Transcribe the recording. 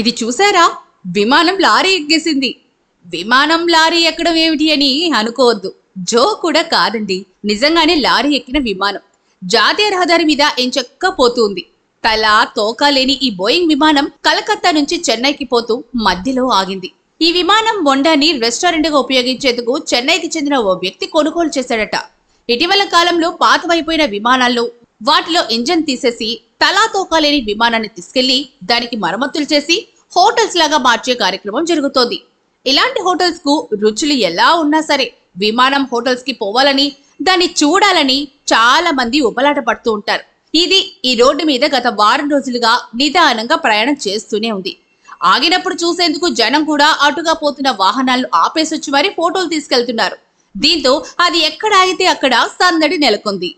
ఇది చూసారా? విమానం లారీ ఎక్కేసింది. విమానం లారీ ఎక్కడం ఏమిటి అని అనుకోవద్దు. జో కూడా కాదండి, నిజంగానే లారీ ఎక్కిన విమానం జాతీయ రహదారి మీద ఎంచక్కా పోతుంది. తల తోక లేని ఈ బోయింగ్ విమానం కలకత్తా నుంచి చెన్నైకి పోతూ మధ్యలో ఆగింది. ఈ విమానం బొండాని రెస్టారెంట్ గా ఉపయోగించేందుకు చెన్నైకి చెందిన ఓ వ్యక్తి కొనుగోలు చేశాడట. ఇటీవల కాలంలో పాతవైపోయిన విమానాల్లో వాటిలో ఇంజన్ తీసేసి తలా తోక లేని విమానాన్ని తీసుకెళ్లి దానికి మరమ్మతులు చేసి హోటల్స్ లాగా మార్చే కార్యక్రమం జరుగుతోంది. ఇలాంటి హోటల్స్ కు రుచులు ఎలా ఉన్నా సరే విమానం హోటల్స్ కి పోవాలని, దాన్ని చూడాలని చాలా మంది ఉపలాట పడుతూ ఉంటారు. ఇది ఈ రోడ్డు మీద గత వారం రోజులుగా నిదానంగా ప్రయాణం చేస్తూనే ఉంది. ఆగినప్పుడు చూసేందుకు జనం కూడా అటుగా పోతున్న వాహనాలను ఆపేసొచ్చి మరీ ఫోటోలు తీసుకెళ్తున్నారు. దీంతో అది ఎక్కడ ఆగితే అక్కడ సందడి నెలకొంది.